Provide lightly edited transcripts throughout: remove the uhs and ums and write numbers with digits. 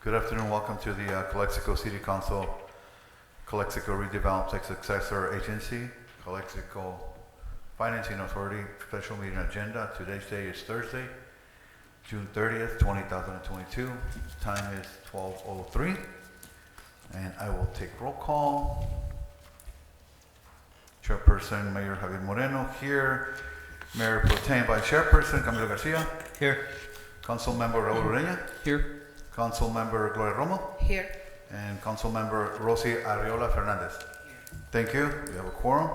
Good afternoon. Welcome to the Calexico City Council, Calexico Redeveloped Successor Agency, Calexico Financing Authority Special Meeting Agenda. Today's date is Thursday, June 30th, 2022. Time is 12:03. And I will take roll call. Chairperson Mayor Javier Moreno here. Mayor Pro Tem Vice Chairperson Camilo Garcia. Here. Council Member Raul Ureña. Here. Council Member Gloria Romo. Here. And Council Member Rosie Arriola Fernandez. Thank you. We have a quorum.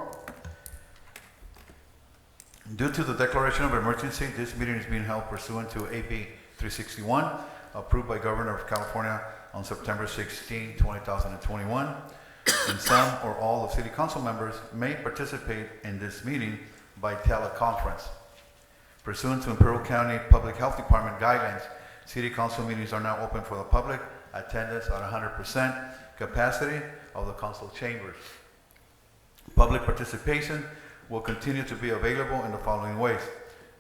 Due to the declaration of emergency, this meeting is being held pursuant to AB 361, approved by Governor of California on September 16, 2021. And some or all of City Council members may participate in this meeting by teleconference. Pursuant to Imperial County Public Health Department guidelines, City Council meetings are now open for the public, attendance at 100% capacity of the council chambers. Public participation will continue to be available in the following ways.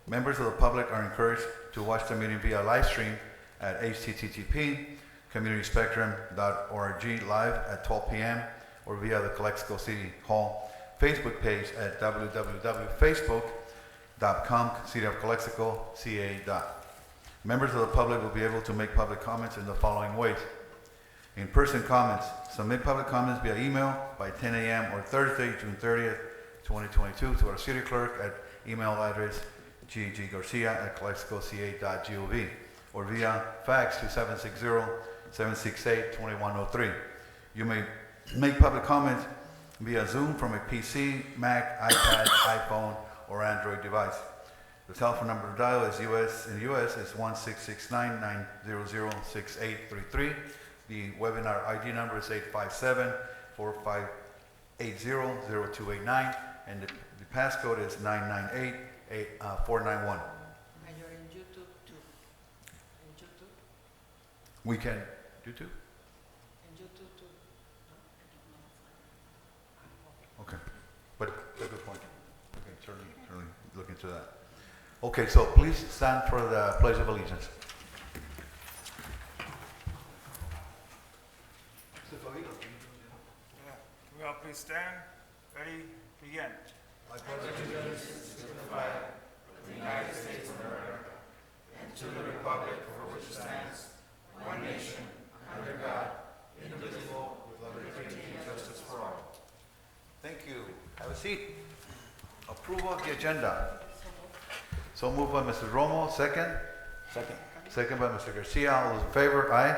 Members of the public are encouraged to watch the meeting via live stream at http://communityspectrum.org live at 12 p.m. or via the Calexico City Hall Facebook page at www.facebook.com City of Calexico CA. Members of the public will be able to make public comments in the following ways. In-person comments. Submit public comments via email by 10 a.m. or Thursday, June 30th, 2022 to our city clerk at email address gggarcia@calexicoca.gov or via fax to 760-768-2103. You may make public comments via Zoom from a PC, Mac, iPad, iPhone, or Android device. The telephone number to dial is in the US is 1-669-900-6833. The webinar ID number is 857-4580-0289, and the passcode is 998-491. And you're in YouTube too. In YouTube? We can YouTube? In YouTube too. Okay, but that's a good point. We can certainly look into that. Okay, so please stand for the Pledge of Allegiance. We all please stand. Ready? Begin. I pledge allegiance to the flag of the United States of America and to the republic for which it stands, one nation, under God, indivisible, with liberty and justice for all. Thank you. Have a seat. Approval of the agenda. So moved by Mrs. Romo, second. Second by Mr. Garcia. All those in favor? Aye.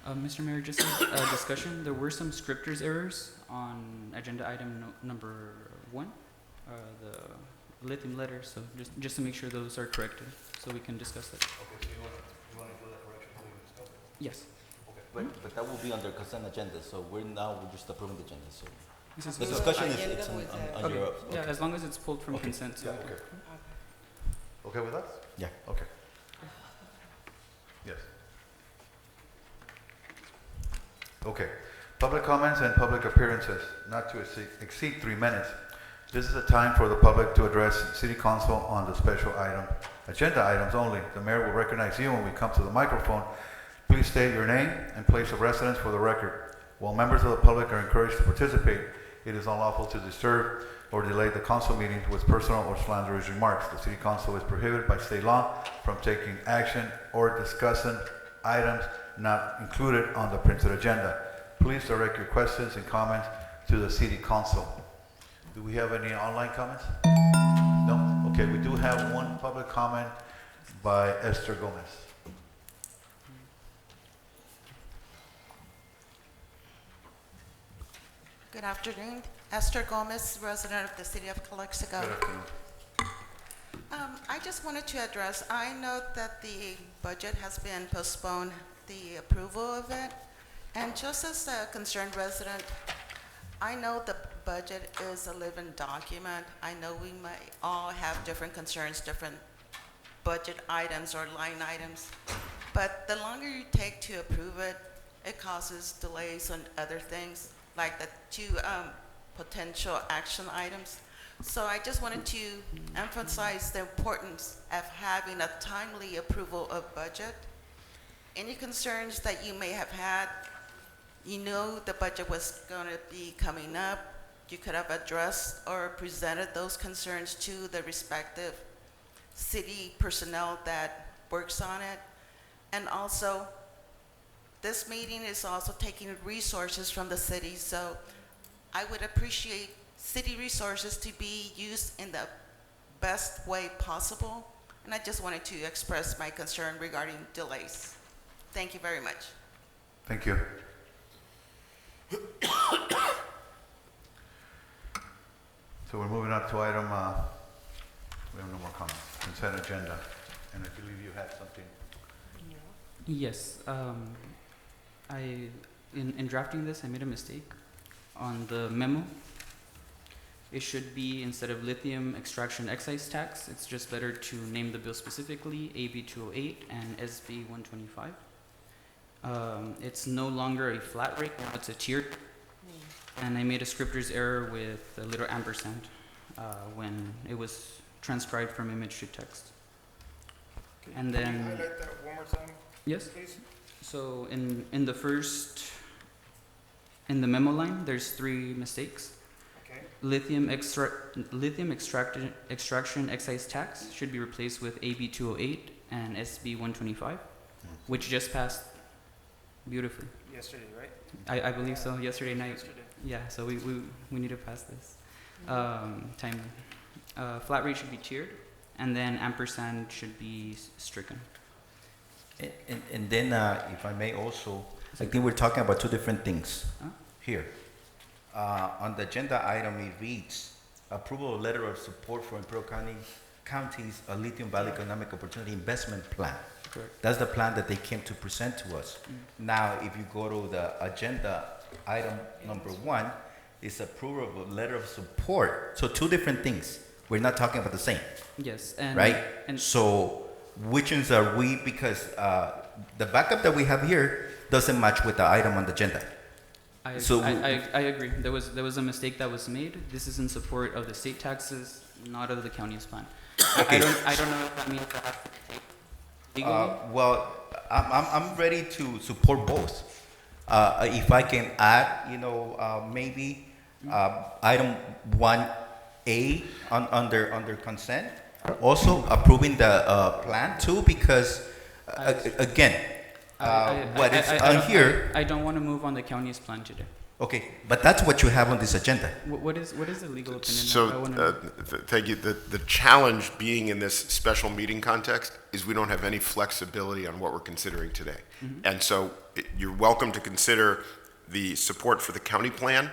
Mr. Mayor, just a discussion. There were some scripters errors on agenda item number 1, the lithium letter. So just to make sure those are corrected, so we can discuss that. Okay, so you want to do that correction before we discuss it? Yes. Okay. But that will be under consent agenda, so we're just approving the agenda, so. This is The So discussion agenda is with on okay. your. Yeah, as long as it's pulled from Okay. consent. So Yeah, okay. Okay with us? Yeah. Okay. Yes. Okay. Public comments and public appearances, not to exceed 3 minutes. This is a time for the public to address City Council on the special agenda items only. The mayor will recognize you when we come to the microphone. Please state your name and place of residence for the record. While members of the public are encouraged to participate, it is unlawful to disturb or delay the council meeting with personal or slanderous remarks. The City Council is prohibited by state law from taking action or discussing items not included on the printed agenda. Please direct your questions and comments to the City Council. Do we have any online comments? No? Okay, we do have one public comment by Esther Gomez. Good afternoon. Esther Gomez, resident of the City of Calexico. Good afternoon. I just wanted to address, I know that the budget has been postponed, the approval of it. And just as a concerned resident, I know the budget is a living document. I know we might all have different concerns, different budget items or line items. But the longer you take to approve it, it causes delays on other things, like the 2 potential action items. So I just wanted to emphasize the importance of having a timely approval of budget. any concerns that you may have had, you knew the budget was going to be coming up, you could have addressed or presented those concerns to the respective city personnel that works on it. And also, this meeting is also taking resources from the city, so I would appreciate city resources to be used in the best way possible. And I just wanted to express my concern regarding delays. Thank you very much. Thank you. So we're moving up to item, we have no more comments, consent agenda. And I believe you had something. Yes, in drafting this, I made a mistake on the memo. It should be, instead of lithium extraction excise tax, it's just better to name the bill specifically, AB 208 and SB 125. It's no longer a flat rate, now it's a tiered. And I made a scripter's error with a little ampersand when it was transcribed from image to text. And Can you then, highlight that one more time, yes? please? So in the in the memo line, there's 3 mistakes. Okay. Lithium extraction excise tax should be replaced with AB 208 and SB 125, which just passed beautifully. Yesterday, right? I believe so, yesterday night. Yesterday. Yeah, so we need to pass this. Timely. Flat rate should be tiered, and then ampersand should be stricken. And then, if I may also, I think we're talking about 2 different things Huh? here. On the agenda item, it reads, approval of letter of support for Imperial County's Lithium Valley Economic Opportunity Investment Plan. Correct. That's the plan that they came to present to us. Now, if you go to the agenda item number 1, it's approval of a letter of support. So 2 different things. We're not talking about the same, Yes, and right? and So which ones are we, because the backup that we have here doesn't match with the item on the agenda. I So- I agree. There was a mistake that was made. This is in support of the state taxes, not of the county's plan. Okay. I don't know if that means that has to be taken legally. Well, I'm ready to support both. If I can add, maybe item 1A under consent, also approving the plan too, because again, what is on here, I don't want to move on the county's plan today. okay, but that's what you have on this agenda. What is the legal opinion? So, I wanna- thank you. The challenge being in this special meeting context is we don't have any flexibility on what we're considering today. And so you're welcome to consider the support for the county plan.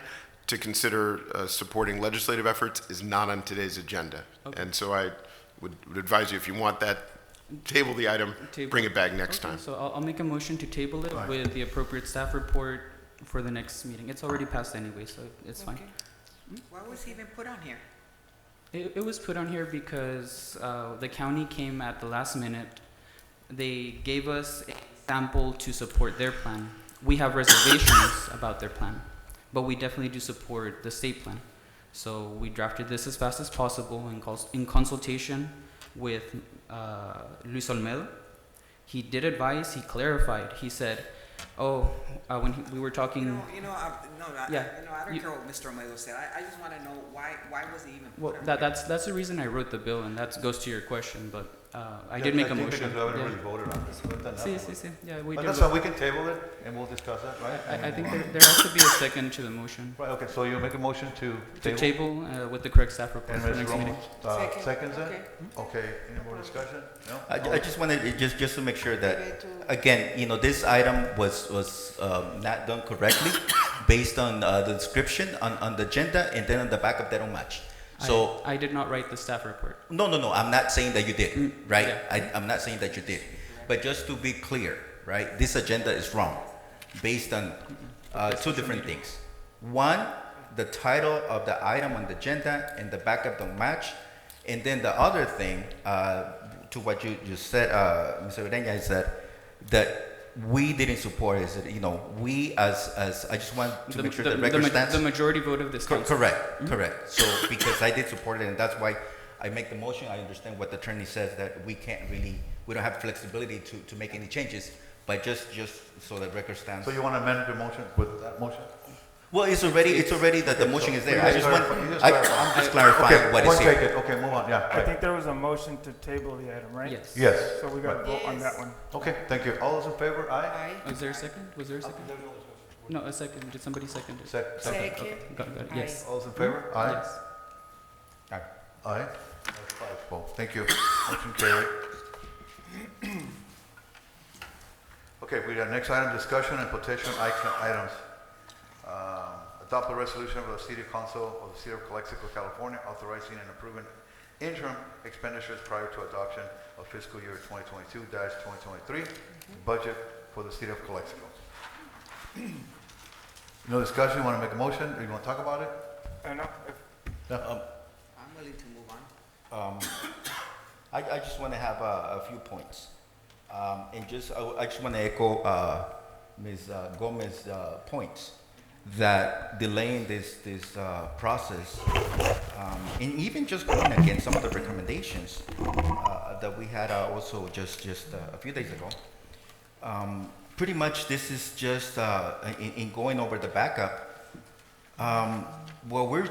To consider supporting legislative efforts is not on today's agenda. Okay. And so I would advise you, if you want that, table the item, Table. bring it back next Okay, time. So I'll make a motion to table it Fine. with the appropriate staff report for the next meeting. It's already passed anyway, so it's fine. Okay. Why was he even put on here? It was put on here because the county came at the last minute. They gave us a sample to support their plan. We have reservations about their plan, but we definitely do support the state plan. So we drafted this as fast as possible in consultation with Luis Olmedo. He did advise, he clarified. He said, when we were talking. Yeah, I don't you- care what Mr. Olmedo said. I just want to know why was he even Well, put on here? that's the reason I wrote the bill, and that goes to your question, but I did make a motion. Because we haven't Yeah. really voted on this. We've done that Sí, one. sí, sí. Yeah, we But did. that's fine, we can table it and we'll discuss that, right? I think there has to be a second to the motion. Right, okay, so you make a motion to To table? table with the correct staff report And for the Ms. next meeting. Ramos, Second. seconds it? Okay. Okay, any more discussion? No? I just wanted, just to make sure that, again, this item was not done correctly based on the description on the agenda, and then on the backup, they don't match. So, I did not write the staff report. no, I'm not saying that you did, right? yeah. I'm not saying that you did. But just to be clear, right, this agenda is wrong based on 2 different things. One, the title of the item on the agenda and the backup don't match. And then the other thing, to what you just said, Mr. Ureña, is that we didn't support is that, we as I just want to make sure the record stands. The majority vote of this council. Correct. So, because I did support it, and that's why I make the motion. I understand what the attorney says, that we don't have flexibility to make any changes. But just so the record stands. So you want to amend the motion with that motion? Well, it's already that the motion is there. You I just want, clarify- I'm just clarifying Okay, what is point here. taken. Okay, move on, yeah. I right. think there was a motion to table the item, right? Yes. Yes. So we gotta vote on that one. Okay, thank you. All those in favor? Aye? Aye. Was there a second? Was there a second? No, a second. Did somebody second it? Second. Second. Got it. Yes. All those in favor? Aye? Yes. Aye? That's 5-0. Thank you. Motion carried. Okay, we got next item, discussion and potential action items. Adopt a resolution of the City Council of the City of Calexico, California, authorizing and approving interim expenditures prior to adoption of fiscal year 2022-2023 budget for the City of Calexico. No discussion, you want to make a motion, or you want to talk about it? No, I'm willing to move on. I just want to have a few points. And I just want to echo Ms. Gomez's points that delaying this process, and even just going against some of the recommendations that we had also just a few days ago. Pretty much this is just in going over the backup. What we're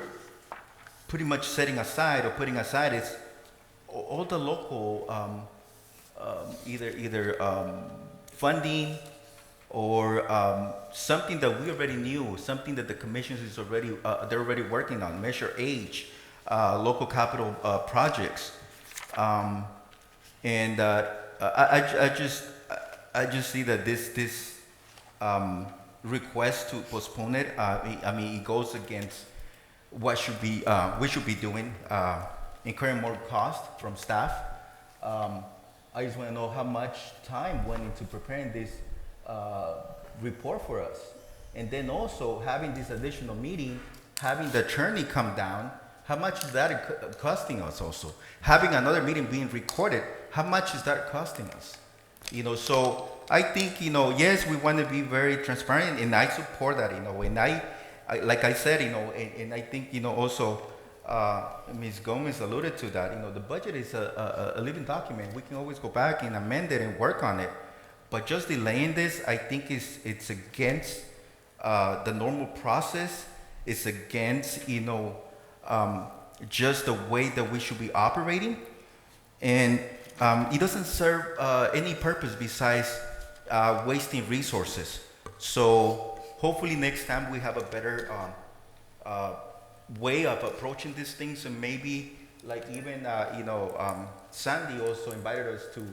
pretty much setting aside or putting aside is all the local either funding or something that we already knew, something that the commission is already they're already working on. Measure H, local capital projects, and I just see that this request to postpone it. I mean, it goes against what we should be doing, incurring more cost from staff. I just want to know how much time went into preparing this report for us. And then also having this additional meeting, having the attorney come down, how much is that costing us also? Having another meeting being recorded, how much is that costing us? So I think, yes, we want to be very transparent, and I support that, and I like I said, and I think, also, Ms. Gomez alluded to that. The budget is a living document. We can always go back and amend it and work on it. But just delaying this, I think it's against the normal process. It's against, just the way that we should be operating. And it doesn't serve any purpose besides wasting resources. So hopefully next time we have a better way of approaching these things, and maybe like even Sandy also invited us to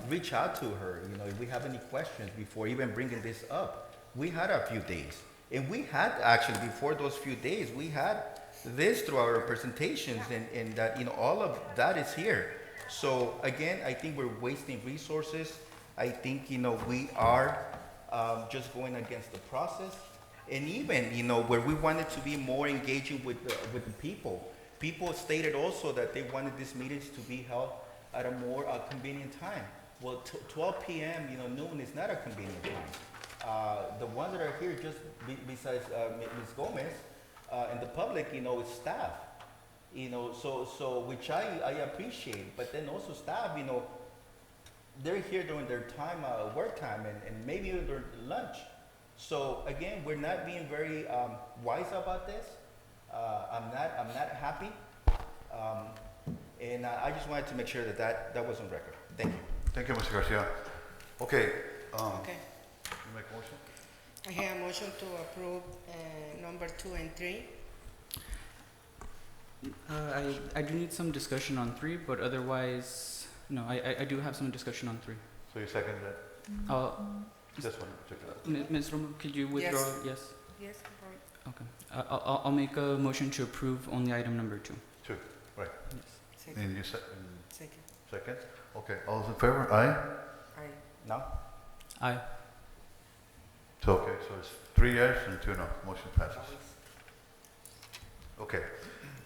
reach out to her, if we have any questions before even bringing this up. We had a few days, and we had actually before those few days we had this through our presentations, and that all of that is here. So again, I think we're wasting resources. I think we are just going against the process. And even, where we wanted to be more engaging with the people. People stated also that they wanted these meetings to be held at a more convenient time. Well, 12 p.m., noon is not a convenient time. The ones that are here, just besides Ms. Gomez and the public, is staff. So which I appreciate. But then also staff, they're here during their time, work time, and maybe even during lunch. So again, we're not being very wise about this. I'm not happy, and I just wanted to make sure that was on record. Thank you. Thank you, Mr. Garcia. Okay, Okay, you make a motion? I have a motion to approve number 2 and 3. I do need some discussion on 3, but otherwise, no, I do have some discussion on 3. So you second that? This one, check it out. Ms. Romo, could you withdraw? Yes. Yes, right. Okay. I'll make a motion to approve only item number 2. 2, right. Yes. Second. And you Second. second? Okay, all those in favor? Aye? Aye. No? Aye. So, okay, so it's 3 yes and 2 no. Motion passes. Okay.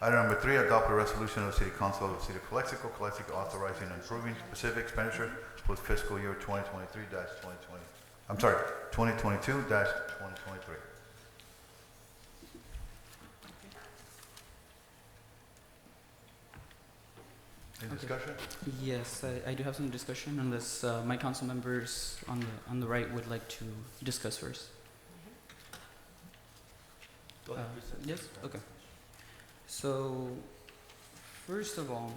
Item number 3, adopt a resolution of the City Council of the City of Calexico, Calexico authorizing and approving specific expenditures for fiscal year 2022-2023. Any Okay. discussion? Yes, I do have some discussion unless my council members on the right would like to discuss first. Yes, okay. So, first of all,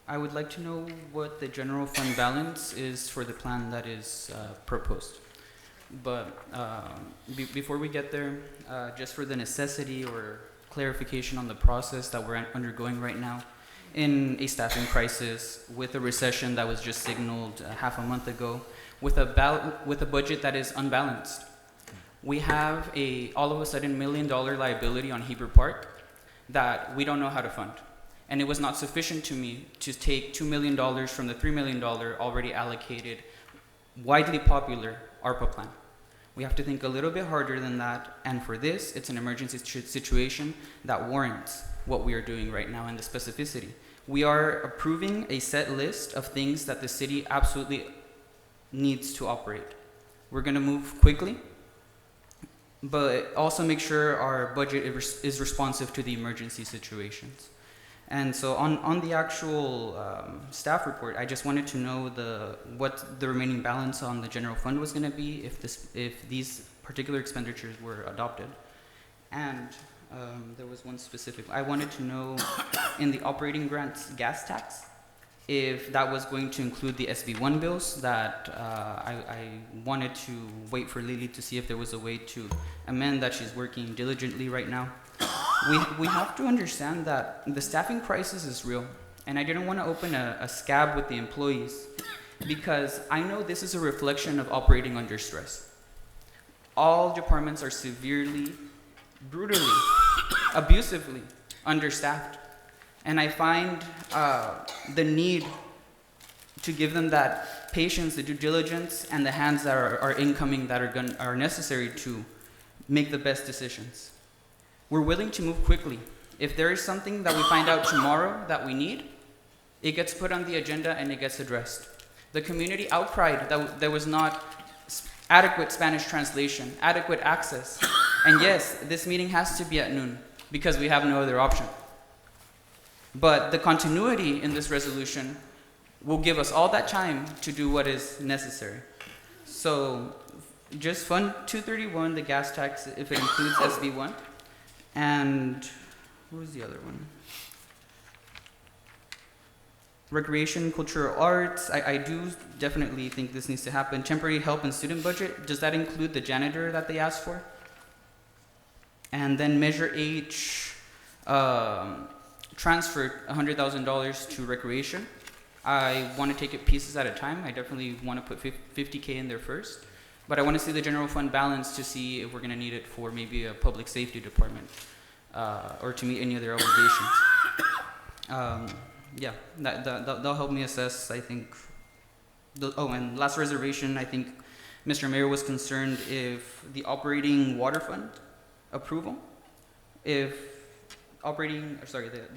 I would like to know what the general fund balance is for the plan that is proposed. But before we get there, just for the necessity or clarification on the process that we're undergoing right now, in a staffing crisis, with a recession that was just signaled half a month ago, with a budget that is unbalanced. We have all of a sudden $1 million liability on Heber Park that we don't know how to fund. And it was not sufficient to me to take $2 million from the $3 million already allocated, widely popular ARPA plan. We have to think a little bit harder than that, and for this, it's an emergency situation that warrants what we are doing right now and the specificity. We are approving a set list of things that the city absolutely needs to operate. We're gonna move quickly, but also make sure our budget is responsive to the emergency situations. And so on the actual staff report, I just wanted to know what the remaining balance on the general fund was going to be if these particular expenditures were adopted. And there was one specific. I wanted to know in the operating grants gas tax, if that was going to include the SB1 bills that I wanted to wait for Lily to see if there was a way to amend that. She's working diligently right now. We have to understand that the staffing crisis is real, and I didn't want to open a scab with the employees because I know this is a reflection of operating under stress. All departments are severely, brutally, abusively understaffed, and I find the need to give them that patience, the due diligence, and the hands that are incoming that are necessary to make the best decisions. We're willing to move quickly. If there is something that we find out tomorrow that we need, it gets put on the agenda and it gets addressed. The community outcried that there was not adequate Spanish translation, adequate access. And yes, this meeting has to be at noon because we have no other option. But the continuity in this resolution will give us all that time to do what is necessary. So just Fund 231, the gas tax, if it includes SB1. And what was the other one? Recreation, cultural arts. I do definitely think this needs to happen. Temporary help and student budget. Does that include the janitor that they asked for? And then Measure H, transferred $100,000 to recreation. I want to take it pieces at a time. I definitely want to put $50K in there first. But I want to see the general fund balance to see if we're going to need it for maybe a public safety department or to meet any other obligations. Yeah, that'll help me assess, I think. And last reservation, I think Mr. Mayor was concerned if the operating water fund approval, the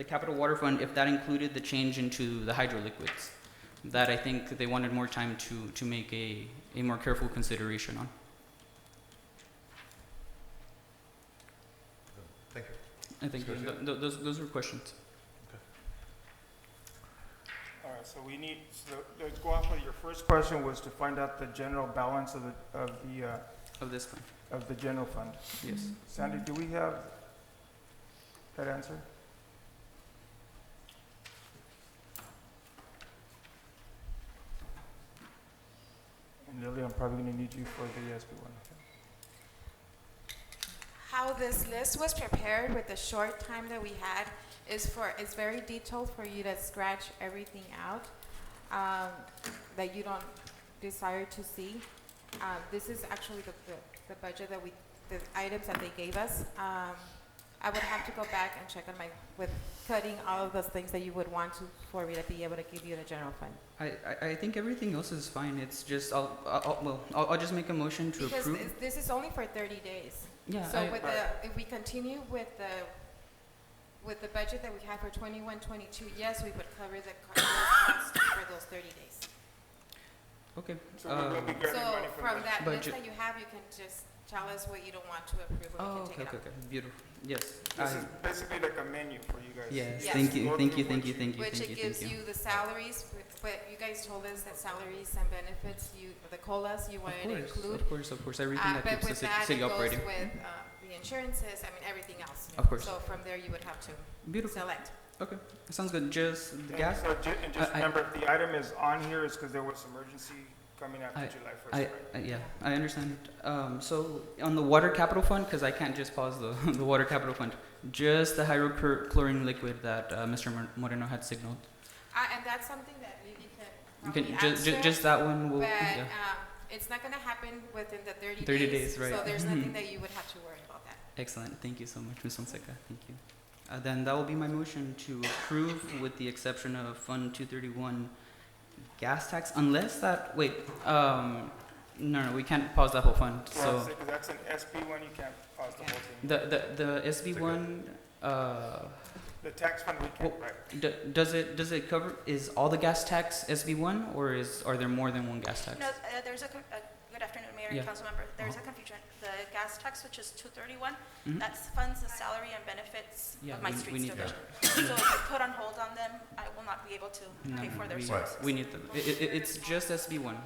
capital water fund, if that included the change into the hydroliquids. That I think they wanted more time to make a more careful consideration on. Thank you. I think those were questions. All right, so we need, so go off of your first question was to find out the general balance of This fund. the general fund. Yes. Sandy, do we have that answer? And Lily, I'm probably gonna need you for the SB1. How this list was prepared with the short time that we had is very detailed for you to scratch everything out that you don't desire to see. This is actually the budget that the items that they gave us. I would have to go back and check on with cutting all of those things that you would want to for me to be able to give you the general fund. I think everything else is fine. It's just I'll just make a motion to Because approve. this is only for 30 days. Yeah. So if we continue with the budget that we have for 21-22, yes, we would cover the cost for those 30 days. Okay. So we will be grabbing So money from from that list budget. that you have, you can just tell us what you don't want to approve, and we can take it out. Okay. Beautiful. Yes. This is basically like a menu for you guys. Yes, Yes. thank you, Go thank through you, thank what you, thank you, Which thank it you, gives thank you. you the salaries, but you guys told us that salaries and benefits, the COLAs, you wanted to include. Of course, everything that But keeps the with that, city it goes operating. with the insurances, I mean, everything else. Of course. So from there, you would have to Beautiful. select. Okay, sounds good. Just the And gas. so and just I- remember, if the item is on here, it's because there was emergency coming after I- July 1st, I, right? yeah, I understand. So on the water capital fund, because I can't just pause the, the water capital fund, just the hydrochlorine liquid that Mr. Moreno had signaled. And that's something that Lily You can can, probably answer. just that one will, But yeah. it's not gonna happen within the 30 days. 30 days, right. So there's nothing that you would have to worry about that. Excellent, thank you so much, Ms. Fonseca, thank you. Then that will be my motion to approve with the exception of Fund 231 gas tax, unless that, wait, no, we can't pause that whole fund, Well, so. because that's an SB one, you can't pause the whole thing. The SB one, The tax fund, we can't, Well, right? does it cover, is all the gas tax SB one, or are there more than one gas tax? No, there's good afternoon, Mayor Yeah. and council member. There's a confusion. The gas tax, which is 231, Mhm. that funds the salary and benefits Yeah, of my we streets need that. division. So if you put on hold on them, I will not be able to No, pay for their we, services. we need them. It's just SB one,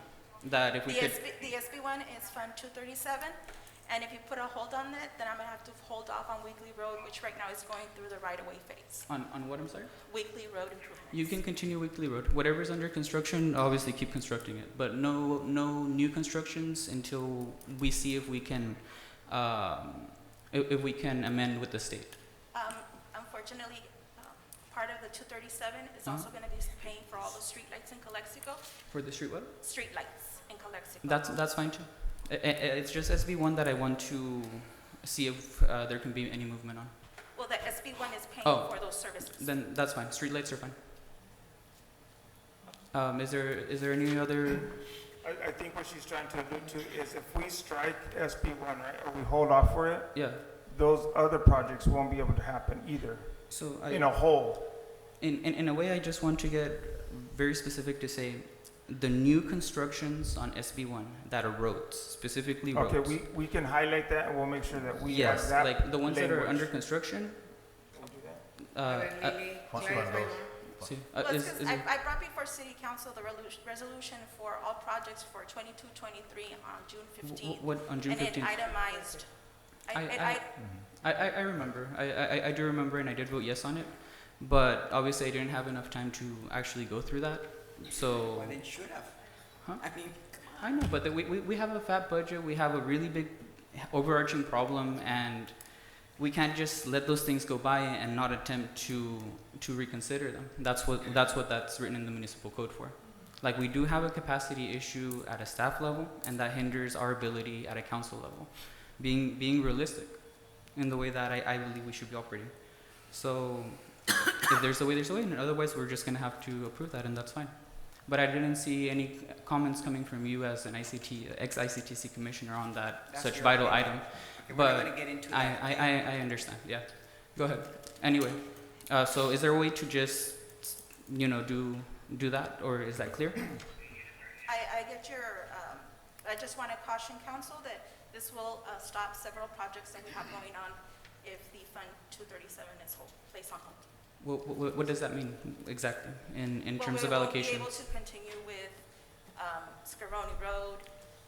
that if we The could, the SB one is Fund 237, and if you put a hold on it, then I'm gonna have to hold off on Weekly Road, which right now is going through the right-of-way phase. on what, I'm sorry? Weekly Road improvements. You can continue Weekly Road. Whatever's under construction, obviously keep constructing it, but no new constructions until we see if we can, if we can amend with the state. Unfortunately, part of the 237 is Uh-huh. also gonna be paying for all the streetlights in Calexico, For the street what? streetlights in Calexico. That's fine too. It's just SB one that I want to see if there can be any movement on. Well, the SB1 is paying Oh. for those services. Then that's fine. Streetlights are fine. Is there any other? I think what she's trying to allude to is if we strike SB one, right, or we hold off for it, Yeah. those other projects won't be able to happen either, So in a whole. in a way, I just want to get very specific to say the new constructions on SB1 that are roads, specifically roads. Okay, we can highlight that and we'll make sure that we have Yes, that like the ones that are language. under construction. We'll do that. Councilor Mendoza. See, Well, it's 'cause is I it- brought before City Council the resolution for all projects for 22-23 on June 15th. what on June And it 15th? itemized. I remember. I do remember, and I did vote yes on it. But obviously, I didn't have enough time to actually go through that. So Well, they should have. Huh? I mean, I know, but we have a fat budget. We have a really big overarching problem, and we can't just let those things go by and not attempt to reconsider them. That's that's written in the municipal code for. Like, we do have a capacity issue at a staff level, and that hinders our ability at a council level. Being realistic in the way that I believe we should be operating. So if there's a way, there's a way, and otherwise we're just gonna have to approve that, and that's fine. But I didn't see any comments coming from you as an ex-ICTC commissioner on that That's such your vital opinion. item. okay, we're But not gonna get into I, that. I understand, yeah. Go ahead. Anyway, so is there a way to just, do that, or is that clear? I get your, I just want to caution council that this will stop several projects that we have going on if the Fund 237 is placed on hold. What does that mean exactly in terms of Well, allocation? we won't be able to continue with Scaroni Road.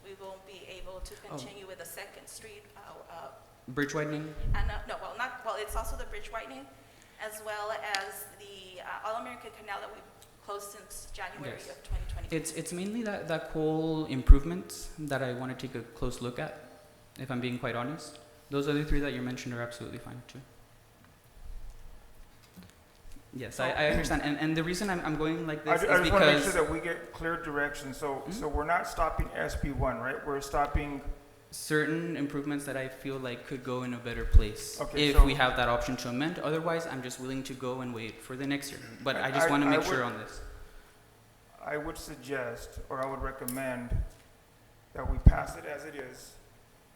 We won't be able to continue with the Second Street. Bridge widening? And, it's also the bridge widening, as well as the All-American Canal that we've closed since January Yes. of 2020. It's mainly that whole improvements that I want to take a close look at, if I'm being quite honest. Those other three that you mentioned are absolutely fine too. Yes, I understand, and the reason I'm going like I this just is want to make sure because that we get clear direction, so Mhm. we're not stopping SB one, right? We're stopping, certain improvements that I feel like could go in a better place Okay, if so- we have that option to amend. Otherwise, I'm just willing to go and wait for the next year. But I I- just want to I make sure would- on this. I would suggest, or I would recommend, that we pass it as it is.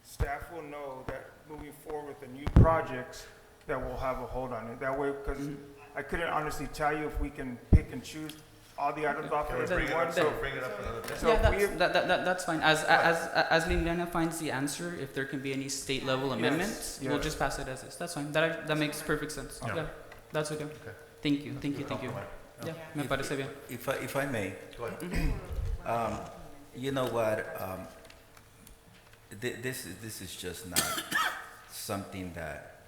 Staff will know that moving forward with the new projects, that we'll have a hold on it. That way, because Mhm. I couldn't honestly tell you if we can pick and choose all the items off Can we as bring it one, up, so, bring it up another day? so Yeah, if we, that's fine. As Liliana finds the answer, if there can be any state level amendments, we'll yes. just pass it as is. That's fine. That makes perfect sense. Yeah. Yeah, that's okay. Thank you. Yeah, me parece bien. If I may, Go ahead. you know what, this is just not something that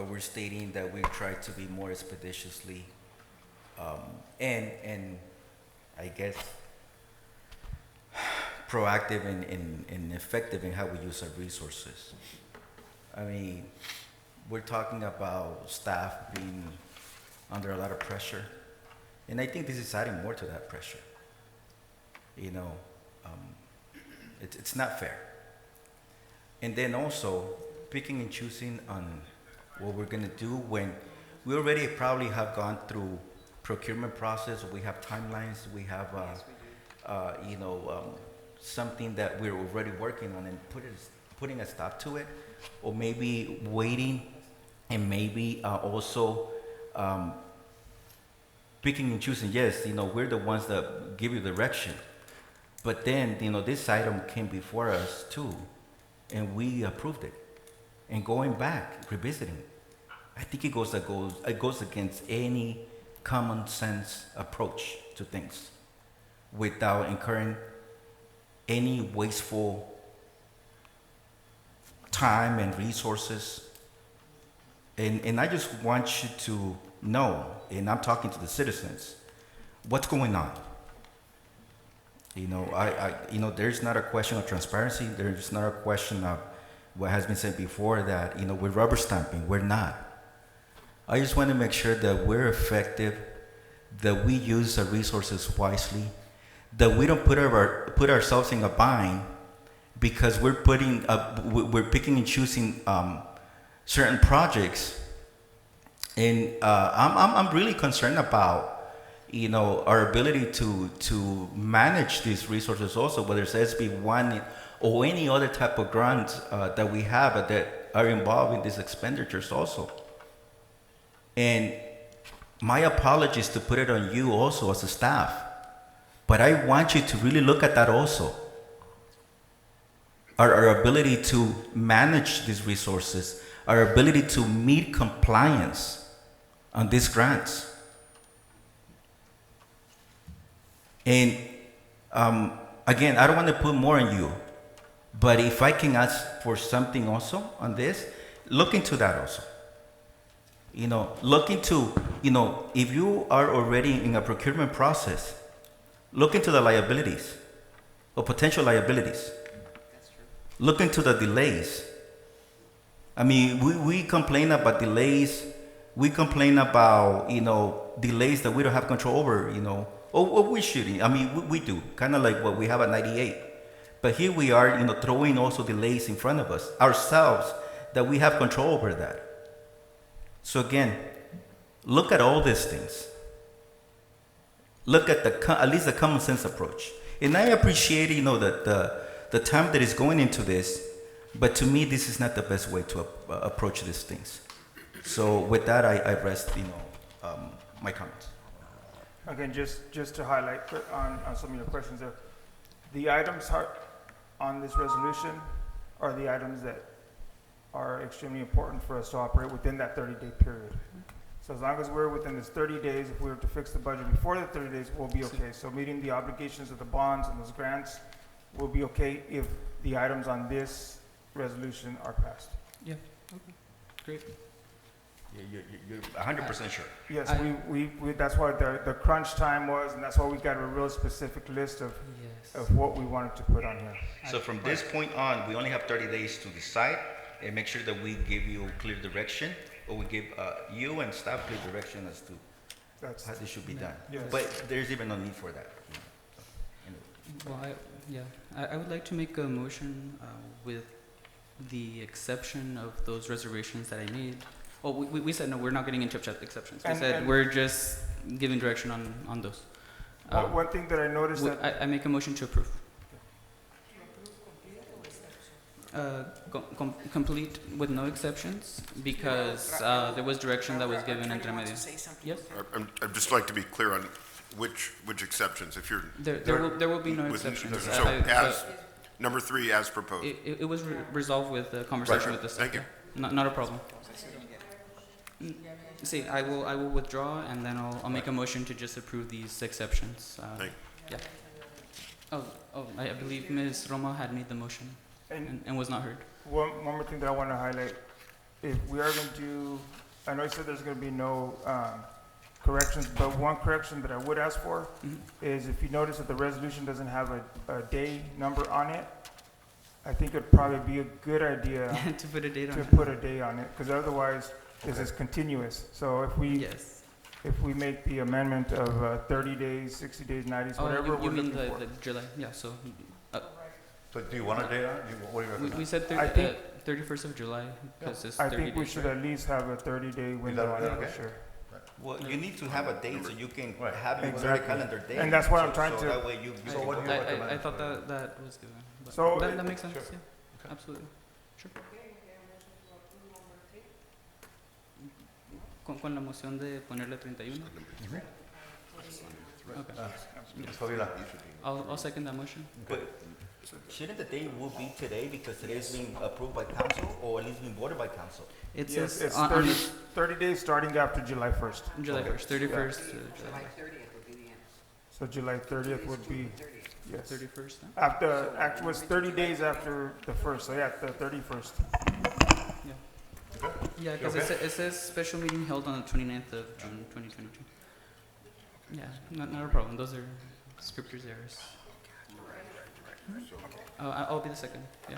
we're stating that we try to be more expeditiously and I guess proactive and effective in how we use our resources. I mean, we're talking about staff being under a lot of pressure, and I think this is adding more to that pressure. You know, it's not fair. And then also picking and choosing on what we're gonna do when we already probably have gone through procurement process, we have timelines, we have, something that we're already working on and putting a stop to it, or maybe waiting and maybe also picking and choosing. Yes, we're the ones that give you direction, but then, this item came before us too, and we approved it. And going back, revisiting, I think it goes against any common sense approach to things without incurring any wasteful time and resources. And I just want you to know, and I'm talking to the citizens, what's going on. There's not a question of transparency. There's not a question of what has been said before that, we're rubber stamping. We're not. I just want to make sure that we're effective, that we use our resources wisely, that we don't put ourselves in a bind because we're picking and choosing certain projects. And I'm really concerned about our ability to manage these resources also, whether it's SB1 or any other type of grants that we have that are involved in these expenditures also. And my apologies to put it on you also as a staff, but I want you to really look at that also. Our ability to manage these resources, our ability to meet compliance on these grants. And again, I don't want to put more on you, but if I can ask for something also on this, look into that also. Look into, if you are already in a procurement process, look into the liabilities or potential liabilities. Look into the delays. I mean, we complain about delays. We complain about, delays that we don't have control over, or we shouldn't. I mean, we do, kind of like what we have at 98. But here we are, throwing also delays in front of us, ourselves, that we have control over that. So again, look at all these things. Look at at least the common sense approach. And I appreciate, that the time that is going into this, but to me, this is not the best way to approach these things. So with that, I rest, my comments. again, just to highlight on some of your questions there, the items on this resolution are the items that are extremely important for us to operate within that 30-day period. So as long as we're within this 30 days, if we were to fix the budget before the 30 days, we'll be okay. So meeting the obligations of the bonds and those grants will be okay if the items on this resolution are passed. Yeah, okay, great. You're 100% sure. Yes, we that's why the crunch time was, and that's why we got a real specific list of what we wanted to put on here. So from this point on, we only have 30 days to decide and make sure that we give you clear direction, or we give you and staff clear direction as to how this should be done. Yes. But there's even no need for that. Well, I would like to make a motion with the exception of those reservations that I made. Oh, we said no, we're not getting into exceptions. We said we're just giving direction on those. One thing that I noticed that I make a motion to approve. Complete with no exceptions, because there was direction that was given entre medio. Yes, I'd just like to be clear on which exceptions, if you're. there will be no with- exceptions. So as, number 3 as proposed. It was resolved with the conversation Right. with the staff. Thank you. Not a problem. See, I will withdraw, and then I'll make a motion to just approve these exceptions. Thank Yeah. I believe Ms. Roma had made the motion and was not heard. One more thing that I want to highlight, if we are going to do, I know you said there's going to be no corrections, but one correction that I would ask for is if you notice that the resolution doesn't have a day number on it, I think it'd probably be a good idea To put a date on to it. put a day on it, because otherwise this is continuous. So if Yes. we make the amendment of 30 days, 60 days, 90 days, whatever you we're mean looking for. the July? Yeah. So So do you want a date on it? What do you recommend? we said I think- 31st of July because it's I 30 think we days, should right? at least have a 30-day window on that it, for okay? sure. Well, you need to have a date so you can Right. have your Exactly. calendar date. And that's what I'm trying so to- that way you. So what do you recommend? I thought that was given. But So that, it- that makes sense. Sure. Yeah, absolutely. Sure. Con la moción de ponerle 31. Okay. Ms. Favela. I'll second that motion. But shouldn't the date will be today because today is being approved by council or at least being voted by council? It Yes, says it's on 30 days starting after July 1st. July 1st, 31st to July July 30th would be the end. So July 30th would be, yes. 31st. Huh? After, actually, it's 30 days after the 1st, so yeah, the 31st. Yeah, because it says special meeting held on the 29th of June 2022. Yeah, not a problem. Those are scriptures errors. I'll be the second. Yeah.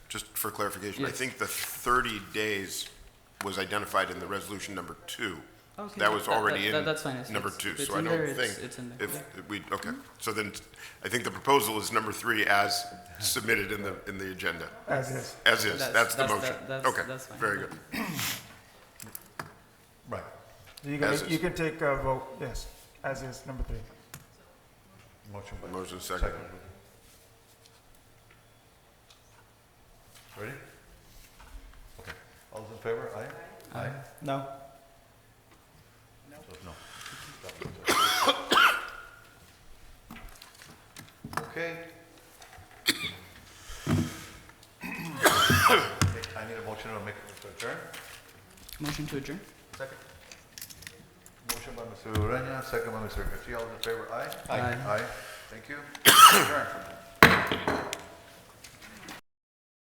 Just for clarification, I Yes. think the 30 days was identified in the resolution number 2. Okay. That was already in That's fine. It's, number it's, 2, it's so I in there, don't think it's in there. if Yeah. we, okay. So then, I think the proposal is number 3 as submitted in the agenda. As is. As is, that's the motion. Okay, that's fine. very good. Right. As is. You can take a vote, yes, as is, number 3. Motion by. Motion second. Ready? Okay. All those in favor? Aye? Aye. No. So no. Okay. I need a motion to make to adjourn. Motion to adjourn. Second. Motion by Mr. Ureña, second by Mr. Garcia. All those in favor? Aye? Aye. Aye. Thank you. Adjourn.